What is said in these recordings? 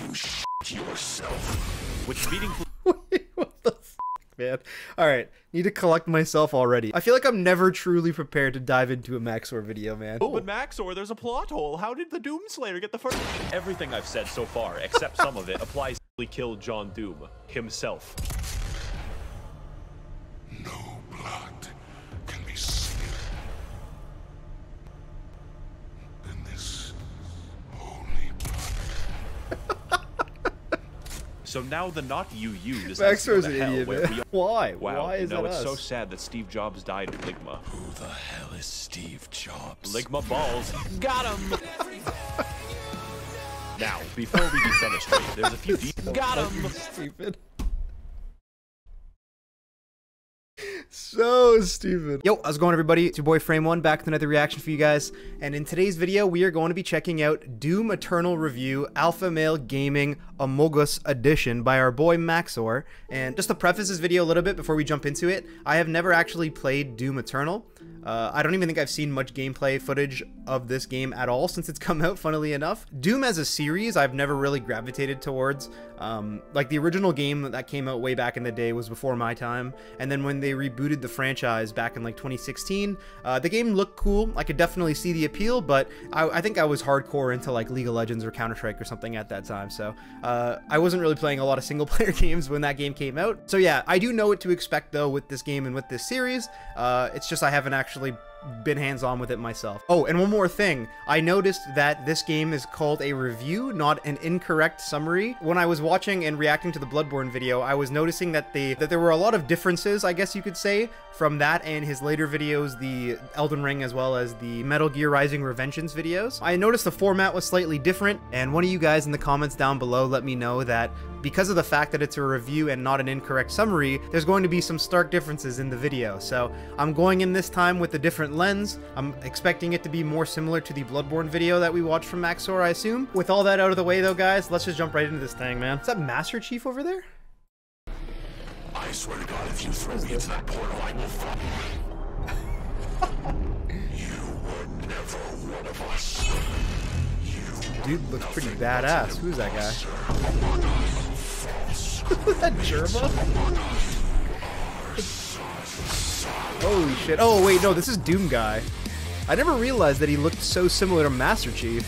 to shit yourself. Which beating Wait, what the f, man? Alright, need to collect myself already. I feel like I'm never truly prepared to dive into a Max0r video, man. Oh, but Max0r, there's a plot hole. How did the Doomslayer get the first? Everything I've said so far, except some of it, applies to kill John Doom himself. No blood can be spilled in this holy blood. So now the not you decides Max0r is to an go to hell, idiot, where man. we Why? Wow, Why is you know, that it's us? so sad that Steve Jobs died in Ligma. Who the hell is Steve Jobs? Ligma balls. Got him! Now, before we defenestrate, there's a few got him! Stupid. So stupid. Yo, how's it going, everybody? It's your boy Frame1 back with another reaction for you guys. And in today's video, we are going to be checking out Doom Eternal Review Alpha Male Gaming Amogus Edition by our boy Max0r. And just to preface this video a little bit before we jump into it, I have never actually played Doom Eternal. I don't even think I've seen much gameplay footage of this game at all since it's come out, funnily enough. Doom as a series, I've never really gravitated towards. Like the original game that came out way back in the day was before my time. And then when they rebooted the franchise back in like 2016, the game looked cool. I could definitely see the appeal, but I think I was hardcore into like League of Legends or Counter-Strike or something at that time. So I wasn't really playing a lot of single player games when that game came out. So yeah, I do know what to expect though with this game and with this series. It's just I haven't actually been hands-on with it myself. Oh, and one more thing. I noticed that this game is called a review, not an incorrect summary. When I was watching and reacting to the Bloodborne video, I was noticing that there were a lot of differences, I guess you could say, from that and his later videos, the Elden Ring as well as the Metal Gear Rising Revengeance videos. I noticed the format was slightly different, and one of you guys in the comments down below let me know that because of the fact that it's a review and not an incorrect summary, there's going to be some stark differences in the video. So I'm going in this time with a different lens. I'm expecting it to be more similar to the Bloodborne video that we watched from Max0r, I assume. With all that out of the way though, guys, let's just jump right into this thing, man. Is that Master Chief over there? I swear to God, if you throw me into that portal, I will fall. You were never one of us. Dude looks pretty badass. Who's that guy? Is that Germa? Holy shit. Oh, wait, no, this is Doom Guy. I never realized that he looked so similar to Master Chief.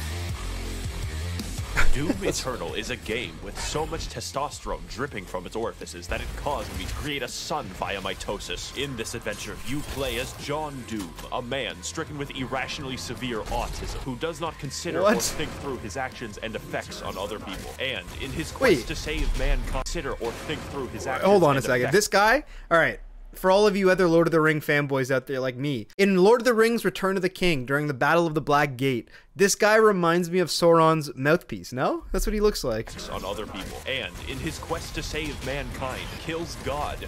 Doom Eternal is a game with so much testosterone dripping from its orifices that it caused me to create a son via mitosis. In this adventure, you play as John Doom, a man stricken with irrationally severe autism who does not consider or think through his actions and effects on other people. And in his quest to save mankind, consider or think through his actions. Hold on a second. This guy? All right. For all of you other Lord of the Ring fanboys out there like me, in Lord of the Rings Return of the King, during the Battle of the Black Gate, this guy reminds me of Sauron's mouthpiece, no? That's what he looks like. On other people. And in his quest to save mankind, kills God,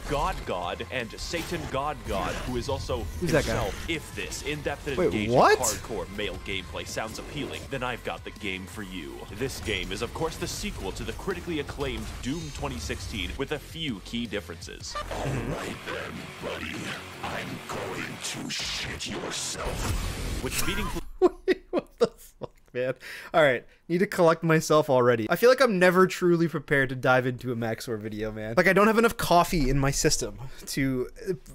and Satan God, who is also himself. If this in-depth and engaging hardcore male gameplay sounds appealing, then I've got the game for you. This game is of course the sequel to the critically acclaimed Doom 2016 with a few key differences. Alright then, buddy. I'm going to shit yourself. Which beating Wait, what the fuck, man? Alright, need to collect myself already. I feel like I'm never truly prepared to dive into a Max0r video, man. Like, I don't have enough coffee in my system to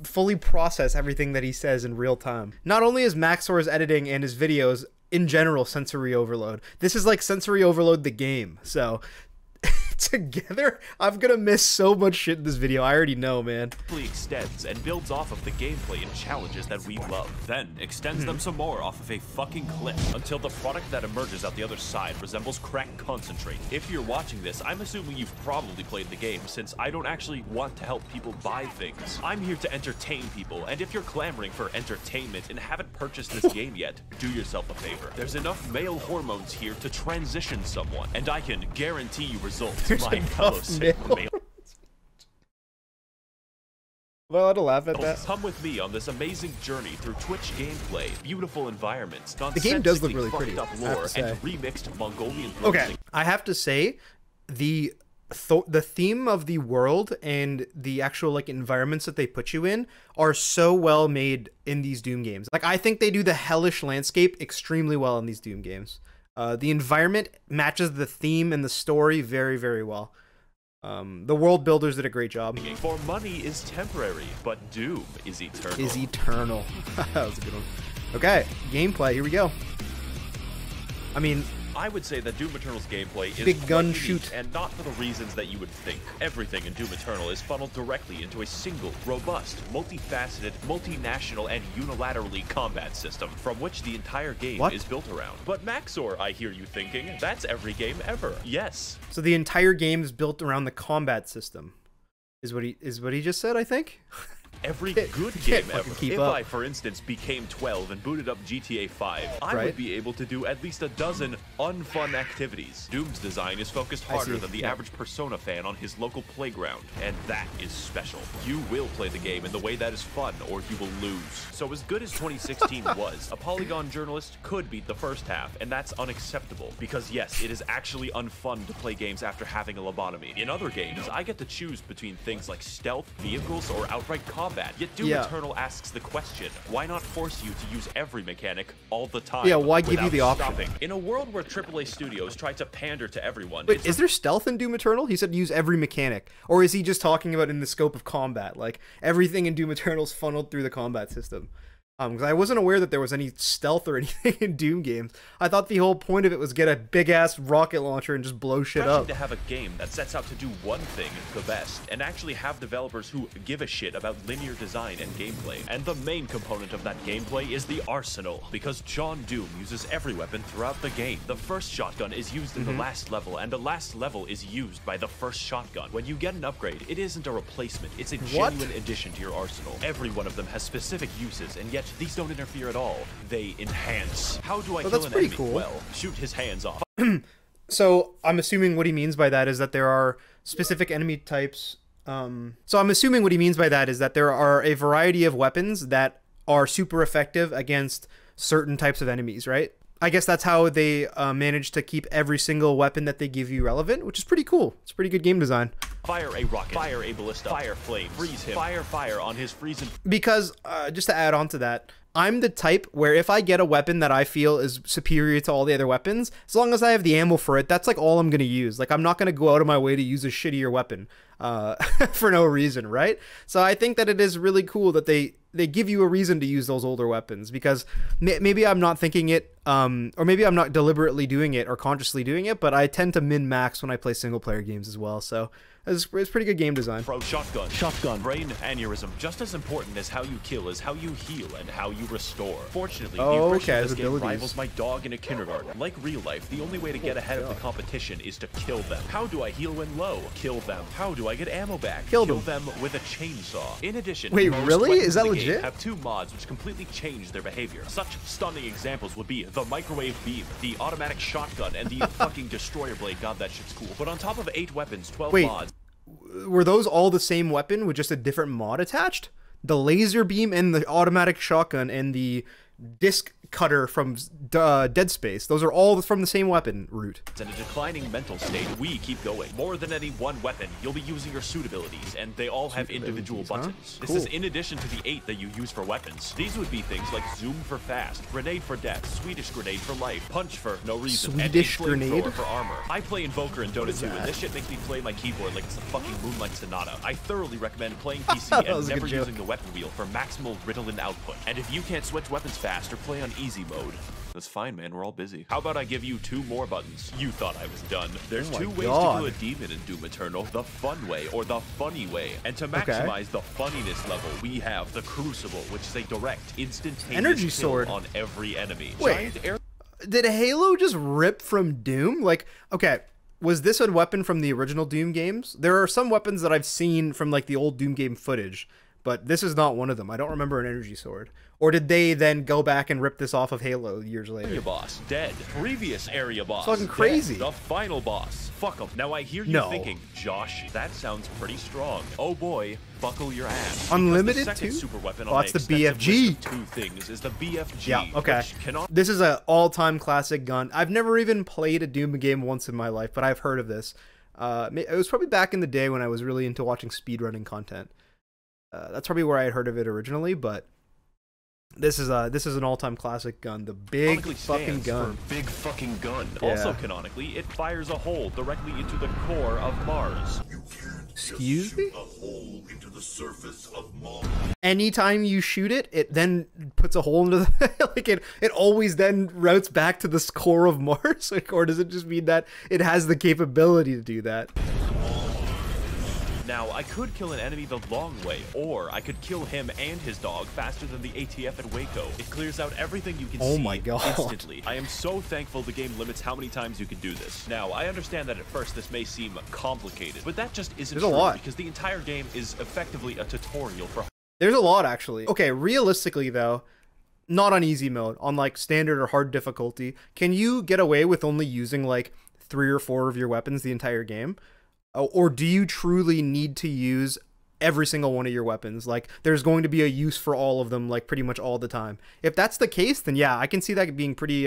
fully process everything that he says in real time. Not only is Max0r's editing and his videos, in general, sensory overload, this is like sensory overload the game, so together, I'm gonna miss so much shit in this video. I already know, man. Extends and builds off of the gameplay and challenges that we love, then extends them some more off of a fucking cliff until the product that emerges out the other side resembles crack concentrate. If you're watching this, I'm assuming you've probably played the game, since I don't actually want to help people buy things. I'm here to entertain people, and if you're clamoring for entertainment and haven't purchased this game yet, do yourself a favor. There's enough male hormones here to transition someone, and I can guarantee you results. My fellow male. Am I allowed to laugh at that? Come with me on this amazing journey through Twitch gameplay, beautiful environments, the game does look really pretty, up lore, and remixed Mongolian. Okay, I have to say, the theme of the world and the actual like environments that they put you in are so well made in these Doom games. Like, I think they do the hellish landscape extremely well in these Doom games. The environment matches the theme and the story very, very well. The world builders did a great job. For money is temporary, but doom is eternal. Is eternal. That was a good one. Okay, gameplay. Here we go. I mean, I would say that Doom Eternal's gameplay is big gun unique, shoot, and not for the reasons that you would think. Everything in Doom Eternal is funneled directly into a single, robust, multifaceted, multinational, and unilaterally combat system, from which the entire game is built around. But Max0r, I hear you thinking, that's every game ever. Yes. So the entire game is built around the combat system, is what he just said, I think. Every good game ever. If I, for instance, became 12 and booted up GTA 5, I would be able to do at least a dozen unfun activities. Doom's design is focused harder than the average Persona fan on his local playground, and that is special. You will play the game in the way that is fun, or you will lose. So as good as 2016 was, a Polygon journalist could beat the first half, and that's unacceptable, because yes, it is actually unfun to play games after having a lobotomy. In other games, I get to choose between things like stealth, vehicles, or outright combat. Yet Doom Eternal asks the question, why not force you to use every mechanic all the time? Yeah, why give you the option? Stopping? In a world where AAA studios try to pander to everyone... Wait, is there stealth in Doom Eternal? He said use every mechanic. Or is he just talking about in the scope of combat? Like, everything in Doom Eternal is funneled through the combat system. Because I wasn't aware that there was any stealth or anything in Doom games. I thought the whole point of it was get a big-ass rocket launcher and just blow shit up. To have a game that sets out to do one thing the best, and actually have developers who give a shit about linear design and gameplay. And the main component of that gameplay is the arsenal, because John Doom uses every weapon throughout the game. The first shotgun is used in the last level, and the last level is used by the first shotgun. When you get an upgrade, it isn't a replacement, it's a genuine addition to your arsenal. Every one of them has specific uses, and yet these don't interfere at all. They enhance. How do I kill an enemy? Cool. Well, shoot his hands off. So I'm assuming what he means by that is that there are specific enemy types. So I'm assuming what he means by that is that there are a variety of weapons that are super effective against certain types of enemies, right? I guess that's how they manage to keep every single weapon that they give you relevant, which is pretty cool. It's pretty good game design. Fire a rocket, fire a ballista, fire flame, freeze him, fire on his freezing. Because, just to add on to that, I'm the type where if I get a weapon that I feel is superior to all the other weapons, as long as I have the ammo for it, that's like all I'm going to use. Like, I'm not going to go out of my way to use a shittier weapon for no reason, right? So I think that it is really cool that they give you a reason to use those older weapons, because maybe I'm not thinking it, or maybe I'm not deliberately doing it or consciously doing it, but I tend to min-max when I play single-player games as well, so it's pretty good game design. Pro shotgun, brain aneurysm. Just as important as how you kill is how you heal and how you restore. Fortunately, the aggression of this game rivals my dog in a kindergarten. Like real life, the only way to get ahead of the competition is to kill them. How do I heal when low? Kill them. How do I get ammo back? Kill them with a chainsaw. In addition, wait, really? Is that legit? Have two mods which completely change their behavior. Such stunning examples would be the microwave beam, the automatic shotgun, and the fucking destroyer blade. God, that shit's cool. But on top of 8 weapons, 12 mods. Were those all the same weapon with just a different mod attached? The laser beam and the automatic shotgun and the disc cutter from Dead Space. Those are all from the same weapon root. In a declining mental state, we keep going. More than any one weapon, you'll be using your suit abilities, and they all have individual buttons. This is in addition to the 8 that you use for weapons. These would be things like zoom for fast, grenade for death, Swedish grenade for life, punch for no reason, Swedish and grenade for armor. I play Invoker in Dota 2, and this shit makes me play my keyboard like it's a fucking Moonlight Sonata. I thoroughly recommend playing PC and never using the weapon wheel for maximal Ritalin output. And if you can't switch weapons fast or play on easy mode, that's fine, man. We're all busy. How about I give you 2 more buttons? You thought I was done. There's 2 ways to do a demon in Doom Eternal: the fun way or the funny way. And to maximize the funniness level, we have the Crucible, which is a direct, instantaneous energy kill sword on every enemy. Wait, did Halo just rip from Doom? Like, okay, was this a weapon from the original Doom games? There are some weapons that I've seen from like the old Doom game footage, but this is not one of them. I don't remember an energy sword. Or did they then go back and rip this off of Halo years later? Area boss, dead. Previous area boss, fucking crazy. Dead. The final boss, fuck him. Now I hear you thinking, Josh, that sounds pretty strong. Oh boy, buckle your ass. Unlimited too? Super weapon oh, that's the BFG. 2 things is the BFG. Yeah, okay. This is an all-time classic gun. I've never even played a Doom game once in my life, but I've heard of this. It was probably back in the day when I was really into watching speedrunning content. That's probably where I had heard of it originally, but This is an all-time classic gun, the big fucking gun. Big fucking gun. Yeah. Also canonically, it fires a hole directly into the core of Mars. You can't Excuse just me? shoot a hole into the surface of Mars. Anytime you shoot it, it then puts a hole into the like it always then routes back to the core of Mars. Like, or does it just mean that it has the capability to do that? Now, I could kill an enemy the long way, or I could kill him and his dog faster than the ATF at Waco. It clears out everything you can Oh see my God. instantly. I am so thankful the game limits how many times you can do this. Now, I understand that at first this may seem complicated, but that just isn't There's a true lot. because the entire game is effectively a tutorial for... There's a lot, actually. Okay, realistically, though, not on easy mode, on, like, standard or hard difficulty, can you get away with only using, like, 3 or 4 of your weapons the entire game? Or do you truly need to use every single one of your weapons? Like, there's going to be a use for all of them, like, pretty much all the time. If that's the case, then yeah, I can see that being pretty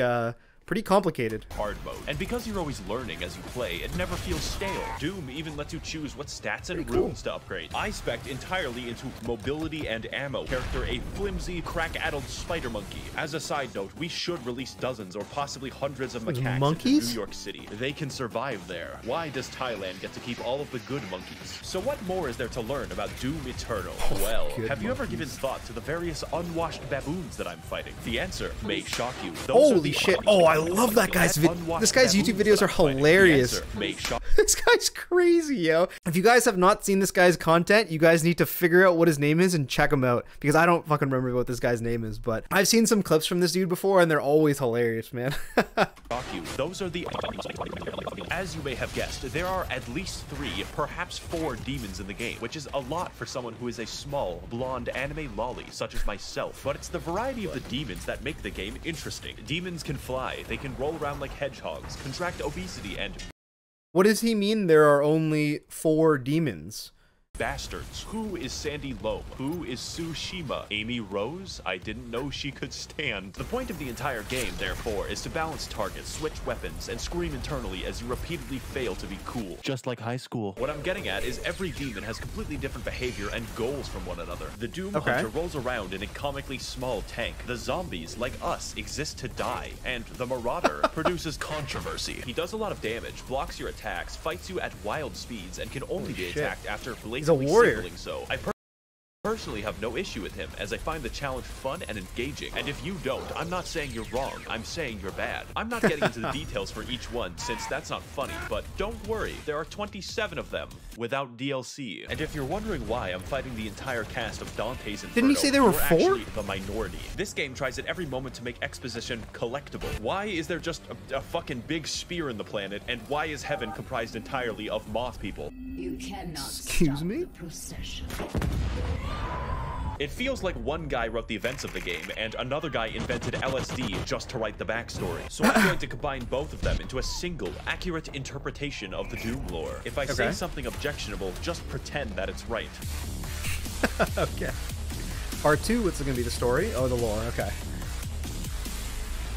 complicated. Hard mode. And because you're always learning as you play, it never feels stale. Doom even lets you choose what stats and runes to upgrade. I spec'd entirely into mobility and ammo. Character a flimsy, crack-addled spider monkey. As a side note, we should release dozens or possibly hundreds of macaques monkeys? into New York City. They can survive there. Why does Thailand get to keep all of the good monkeys? So what more is there to learn about Doom Eternal? Well, have you ever given thought to the various unwashed baboons that I'm fighting? The answer may shock you. Those are Holy the shit. Oh, I love that guy's this guy's YouTube videos are hilarious. This guy's crazy, yo. If you guys have not seen this guy's content, you guys need to figure out what his name is and check him out, because I don't fucking remember what this guy's name is, but I've seen some clips from this dude before and they're always hilarious, man. Those are the... As you may have guessed, there are at least 3, perhaps 4 demons in the game, which is a lot for someone who is a small, blonde anime lolly such as myself. But it's the variety of the demons that make the game interesting. Demons can fly, they can roll around like hedgehogs, contract obesity, and... What does he mean there are only 4 demons? bastards. Who is Sandy Loam? Who is Tsushima? Amy Rose? I didn't know she could stand. The point of the entire game, therefore, is to balance targets, switch weapons, and scream internally as you repeatedly fail to be cool. Just like high school. What I'm getting at is every demon has completely different behavior and goals from one another. The Doom Hunter rolls around in a comically small tank. The zombies, like us, exist to die. And the Marauder produces controversy. He does a lot of damage, blocks your attacks, fights you at wild speeds, and can only be attacked after blatantly signaling so. I personally have no issue with him, as I find the challenge fun and engaging. And if you don't, I'm not saying you're wrong, I'm saying you're bad. I'm not getting into the details for each one, since that's not funny, but don't worry, there are 27 of them, without DLC. And if you're wondering why I'm fighting the entire cast of Dante's Inferno, didn't he say there were 4? Actually the minority. This game tries at every moment to make exposition collectible. Why is there just a fucking big spear in the planet, and why is heaven comprised entirely of moth people? You cannot Excuse stop me? the procession. It feels like one guy wrote the events of the game, and another guy invented LSD just to write the backstory. So I'm going to combine both of them into a single, accurate interpretation of the Doom lore. If I say something objectionable, just pretend that it's right. Okay. Part 2, what's going to be the story? Oh, the lore, okay.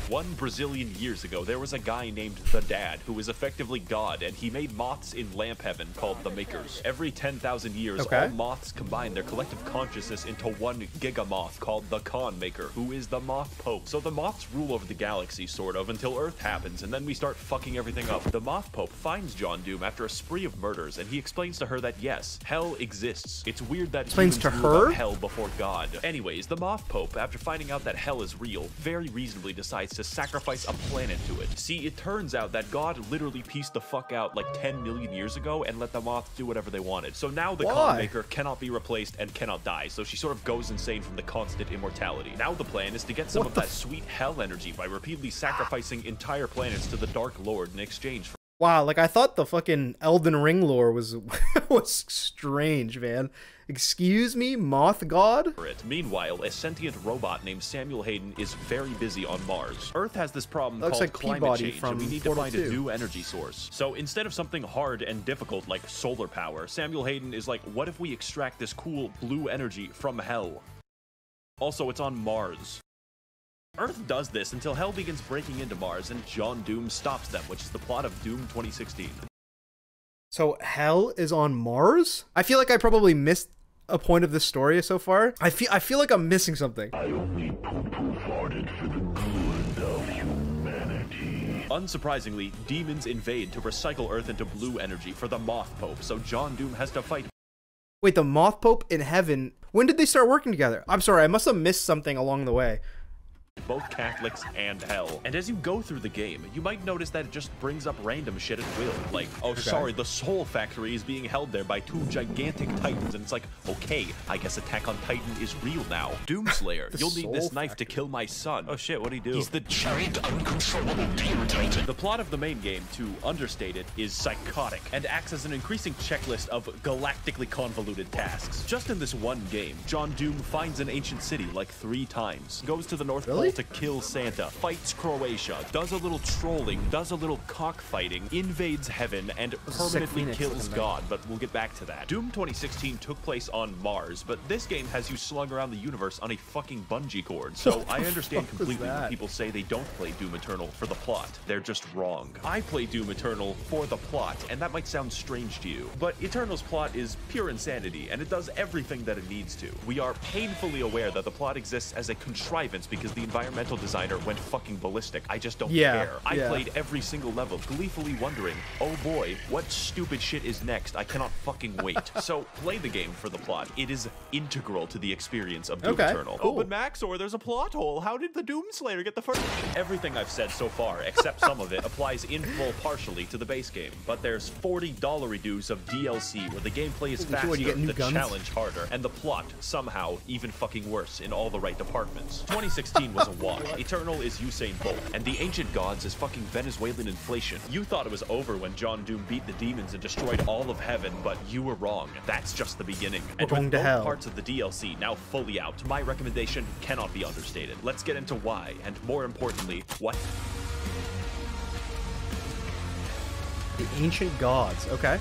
1 Brazilian years ago, there was a guy named the Dad, who was effectively God, and he made moths in lamp heaven called the Makers. Every 10,000 years, all moths combine their collective consciousness into one gigamoth called the Khan Maker, who is the Moth Pope. So the moths rule over the galaxy, sort of, until Earth happens, and then we start fucking everything up. The Moth Pope finds John Doom after a spree of murders, and he explains to her that yes, hell exists. It's weird that explains to humans rule her about hell before God. Anyways, the Moth Pope, after finding out that hell is real, very reasonably decides to sacrifice a planet to it. See, it turns out that God literally pieced the fuck out like 10 million years ago and let the moths do whatever they wanted. So now the Khan Maker cannot be replaced and cannot die, so she sort of goes insane from the constant immortality. Now the plan is to get some of that sweet hell energy by repeatedly sacrificing entire planets to the Dark Lord in exchange for... Wow, like I thought the fucking Elden Ring lore was was strange, man. Excuse me, Moth God? Meanwhile, a sentient robot named Samuel Hayden is very busy on Mars. Earth has this problem called like climate change, from and we need to find a new energy source. So instead of something hard and difficult like solar power, Samuel Hayden is like, what if we extract this cool blue energy from hell? Also, it's on Mars. Earth does this until hell begins breaking into Mars and John Doom stops them, which is the plot of Doom 2016. So hell is on Mars? I feel like I probably missed a point of this story so far. I feel like I'm missing something. I only poo-poo farted for the good of humanity. Unsurprisingly, demons invade to recycle Earth into blue energy for the Moth Pope, so John Doom has to fight. Wait, the Moth Pope in heaven? When did they start working together? I'm sorry, I must have missed something along the way. Both Catholics and hell. And as you go through the game, you might notice that it just brings up random shit at will. Like, oh, sorry, the Soul Factory is being held there by 2 gigantic titans. And it's like, okay, I guess Attack on Titan is real now. Doomslayer, you'll need this knife to kill my son. Oh shit, what'd he do? He's the giant uncontrollable demon titan. The plot of the main game, to understate it, is psychotic and acts as an increasing checklist of galactically convoluted tasks. Just in this one game, John Doom finds an ancient city like 3 times, goes to the North Pole to kill Santa, fights Croatia, does a little trolling, does a little cockfighting, invades heaven, and permanently kills God, but we'll get back to that. Doom 2016 took place on Mars, but this game has you slung around the universe on a fucking bungee cord, so I understand completely when people say they don't play Doom Eternal for the plot. They're just wrong. I play Doom Eternal for the plot, and that might sound strange to you, but Eternal's plot is pure insanity, and it does everything that it needs to. We are painfully aware that the plot exists as a contrivance because the environmental designer went fucking ballistic. I just don't care. I played every single level, gleefully wondering, oh boy, what stupid shit is next? I cannot fucking wait. So play the game for the plot. It is integral to the experience of Doom Eternal. Cool. Oh, but Max0r, there's a plot hole. How did the Doomslayer get the first? Everything I've said so far, except some of it, applies in full partially to the base game. But there's $40 reduce of DLC where the gameplay is faster, the challenge harder, and the plot somehow even fucking worse in all the right departments. 2016 was a wash. Eternal is Usain Bolt, and the ancient gods is fucking Venezuelan inflation. You thought it was over when John Doom beat the demons and destroyed all of heaven, but you were wrong. That's just the beginning. And with both parts of the DLC now fully out, my recommendation cannot be understated. Let's get into why, and more importantly, what? The ancient gods, okay.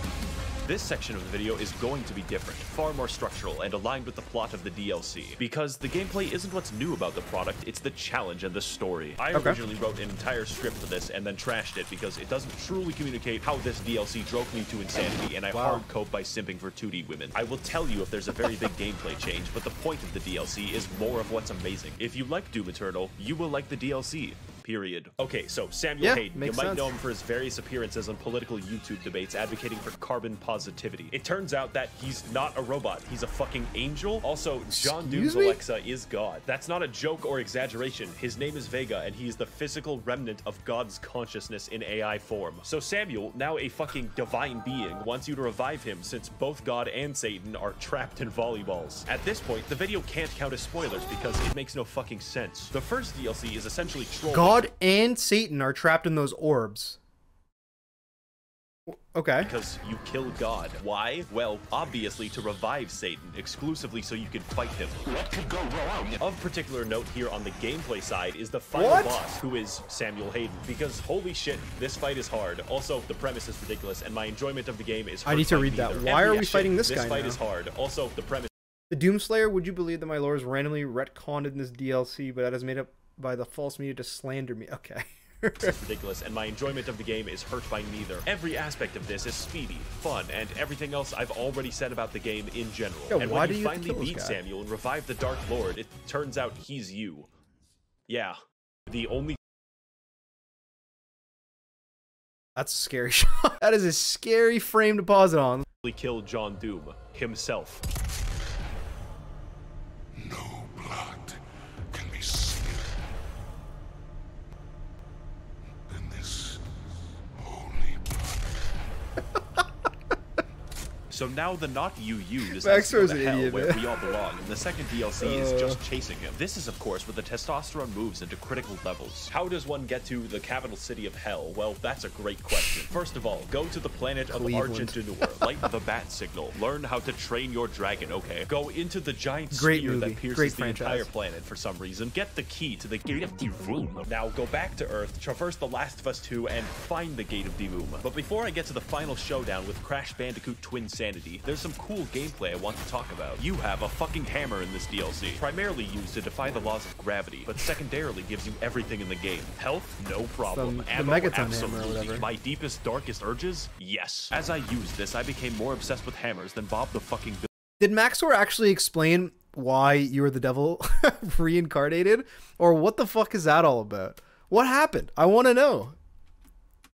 This section of the video is going to be different, far more structural, and aligned with the plot of the DLC. Because the gameplay isn't what's new about the product, it's the challenge and the story. I originally wrote an entire script for this and then trashed it because it doesn't truly communicate how this DLC drove me to insanity, and I hard cope by simping for 2D women. I will tell you if there's a very big gameplay change, but the point of the DLC is more of what's amazing. If you like Doom Eternal, you will like the DLC. Period. Okay, so Samuel Hayden, you might know him for his various appearances on political YouTube debates advocating for carbon positivity. It turns out that he's not a robot, he's a fucking angel. Also, John Doom's Alexa is God. That's not a joke or exaggeration. His name is Vega, and he is the physical remnant of God's consciousness in AI form. So Samuel, now a fucking divine being, wants you to revive him since both God and Satan are trapped in volleyballs. At this point, the video can't count as spoilers because it makes no fucking sense. The first DLC is essentially trolling. God and Satan are trapped in those orbs. Okay. Because you kill God. Why? Well, obviously to revive Satan, exclusively so you can fight him. What could go wrong? Of particular note here on the gameplay side is the final boss, who is Samuel Hayden. Because holy shit, this fight is hard. Also, the premise is ridiculous, and my enjoyment of the game is hurt. I need to read that. Why are we fighting this guy now? This fight is hard. Also, the premise. The Doomslayer, would you believe that my lore is randomly retconned in this DLC, but that is made up by the false media to slander me? Okay. ridiculous, and my enjoyment of the game is hurt by neither. Every aspect of this is speedy, fun, and everything else I've already said about the game in general. Yo, and why when do you you finally beat Samuel and revive the Dark Lord, it turns out he's you. Yeah. The only... That's a scary shot. That is a scary frame to pause it on. ...killed John Doom himself. No blood can be spilled in this holy blood. So now the not you decides Max0r's to go to an hell idiot, where man. we all belong, and the second DLC is just chasing him. This is, of course, where the testosterone moves into critical levels. How does one get to the capital city of hell? Well, that's a great question. First of all, go to the planet of Argentinua, light the bat signal, learn how to train your dragon, okay? Go into the giant sphere that pierces the entire planet for some reason. Get the key to the Gate of Divum. Now go back to Earth, traverse The Last of Us 2, and find the Gate of Divum. But before I get to the final showdown with Crash Bandicoot Twin Sanity, there's some cool gameplay I want to talk about. You have a fucking hammer in this DLC, primarily used to defy the laws of gravity, but secondarily gives you everything in the game. Health? No problem. Ammo? Absolutely. My deepest, darkest urges? Yes. As I used this, I became more obsessed with hammers than Bob the fucking Did Max0r actually explain why you were the devil reincarnated? Or what the fuck is that all about? What happened? I want to know.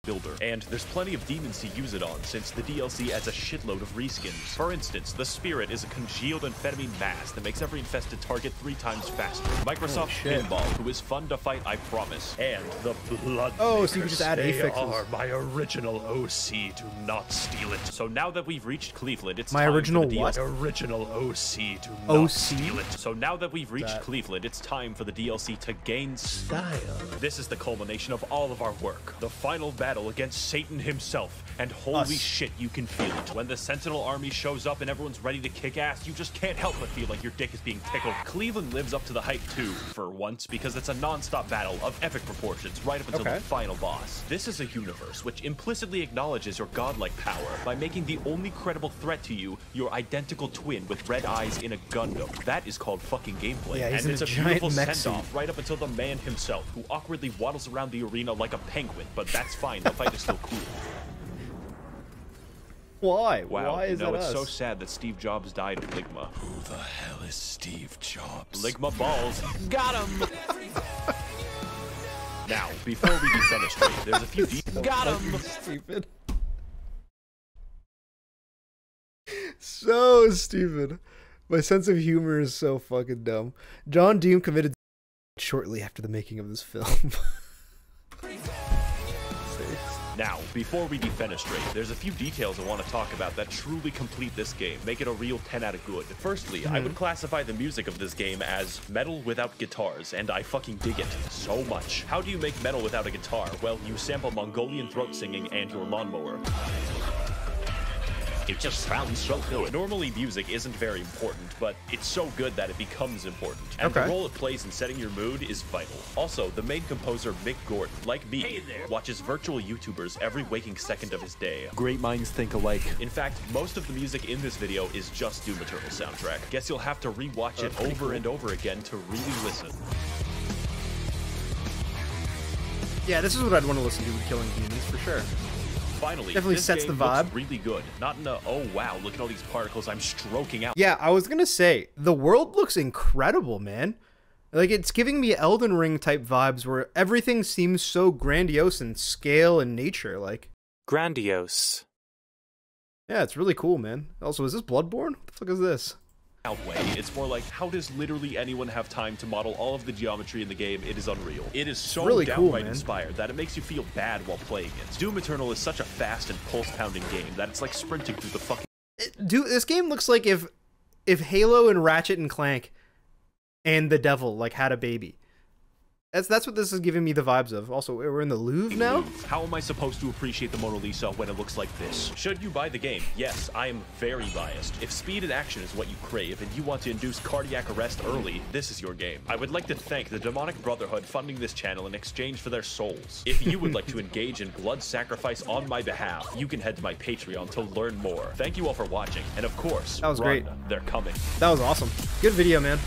Builder, and there's plenty of demons to use it on since the DLC adds a shitload of reskins. For instance, the Spirit is a congealed amphetamine mass that makes every infested target 3 times faster. Microsoft Pinball, who is fun to fight, I promise. And the Blood. Oh, so you can just add affixes. Are my original OC, do not steal it. So now that we've reached Cleveland, it's my time original for the what? Original OC, do not steal it. So now that we've reached Cleveland, it's time for the DLC to gain style. This is the culmination of all of our work. The final battle against Satan himself, and holy shit, you can feel it. When the Sentinel army shows up and everyone's ready to kick ass, you just can't help but feel like your dick is being tickled. Cleveland lives up to the hype too, for once, because it's a non-stop battle of epic proportions right up until the final boss. This is a universe which implicitly acknowledges your godlike power by making the only credible threat to you your identical twin with red eyes in a Gundam. That is called fucking gameplay, yeah, and it's a beautiful send-off right up until the man himself, who awkwardly waddles around the arena like a penguin, but that's fine, the fight is still cool. Why? Wow, Why is that it's us? so sad that Steve Jobs died of Ligma. Who the hell is Steve Jobs? Ligma balls. Got him! Now, before we defenestrate, there's a few Got him! Stupid. So stupid. My sense of humor is so fucking dumb. John Doom committed shortly after the making of this film. Now, before we defenestrate, there's a few details I want to talk about that truly complete this game, make it a real 10 out of good. Firstly, I would classify the music of this game as metal without guitars, and I fucking dig it so much. How do you make metal without a guitar? Well, you sample Mongolian throat singing and your lawnmower. It just sounds so good. Normally, music isn't very important, but it's so good that it becomes important. And the role it plays in setting your mood is vital. Also, the main composer, Mick Gordon, like me, watches virtual YouTubers every waking second of his day. Great minds think alike. In fact, most of the music in this video is just Doom Eternal soundtrack. Guess you'll have to rewatch it over and over again to really listen. Yeah, this is what I'd want to listen to with Killing Demons, for sure. Finally, definitely this sets game the vibe. Looks really good. Not in a, oh wow, look at all these particles I'm stroking out. Yeah, I was gonna say, the world looks incredible, man. Like, it's giving me Elden Ring type vibes where everything seems so grandiose in scale and nature, like. Grandiose. Yeah, it's really cool, man. Also, is this Bloodborne? What the fuck is this? Way. It's more like, how does literally anyone have time to model all of the geometry in the game? It is unreal. It is so really downright cool, inspired that it makes you feel bad while playing it. Doom Eternal is such a fast and pulse-pounding game that it's like sprinting through the fucking... Dude, this game looks like if Halo and Ratchet and Clank and the Devil, like, had a baby. That's what this is giving me the vibes of. Also, we're in the Louvre now? How am I supposed to appreciate the Mona Lisa when it looks like this? Should you buy the game? Yes, I am very biased. If speed and action is what you crave and you want to induce cardiac arrest early, this is your game. I would like to thank the Demonic Brotherhood funding this channel in exchange for their souls. If you would like to engage in blood sacrifice on my behalf, you can head to my Patreon to learn more. Thank you all for watching, and of course, that was great. They're coming. That was awesome. Good video, man.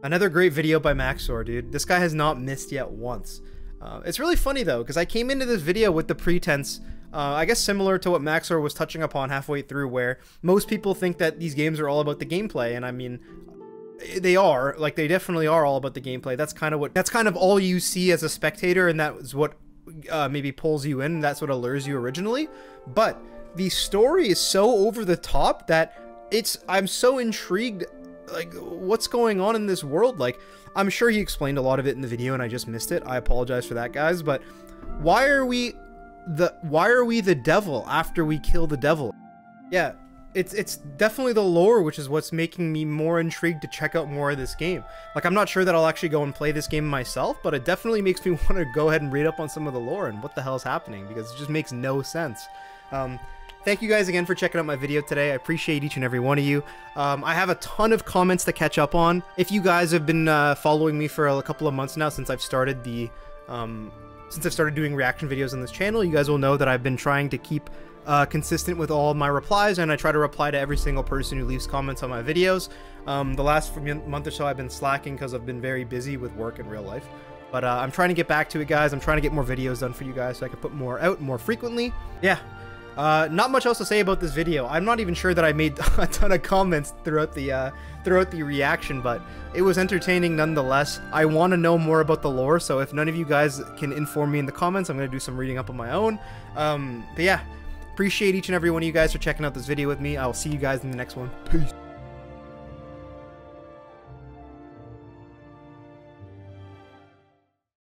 Another great video by Max0r, dude. This guy has not missed yet once. It's really funny, though, because I came into this video with the pretense, I guess similar to what Max0r was touching upon halfway through, where most people think that these games are all about the gameplay, and I mean, they are. Like, they definitely are all about the gameplay. That's kind of all you see as a spectator, and that is what maybe pulls you in, that's what allures you originally. But the story is so over the top that I'm so intrigued. Like, what's going on in this world? Like, I'm sure he explained a lot of it in the video and I just missed it. I apologize for that, guys, but why are we the devil after we kill the devil? Yeah, it's definitely the lore, which is what's making me more intrigued to check out more of this game. Like, I'm not sure that I'll actually go and play this game myself, but it definitely makes me want to go ahead and read up on some of the lore and what the hell is happening, because it just makes no sense. Thank you guys again for checking out my video today. I appreciate each and every one of you. I have a ton of comments to catch up on. If you guys have been following me for a couple of months now, since I've started doing reaction videos on this channel, you guys will know that I've been trying to keep consistent with all my replies, and I try to reply to every single person who leaves comments on my videos. The last month or so I've been slacking because I've been very busy with work in real life. But I'm trying to get back to it, guys. I'm trying to get more videos done for you guys so I can put more out more frequently. Yeah. Not much else to say about this video. I'm not even sure that I made a ton of comments throughout the reaction, but it was entertaining nonetheless. I want to know more about the lore, so if none of you guys can inform me in the comments, I'm going to do some reading up on my own. But yeah, appreciate each and every one of you guys for checking out this video with me. I'll see you guys in the next one. Peace.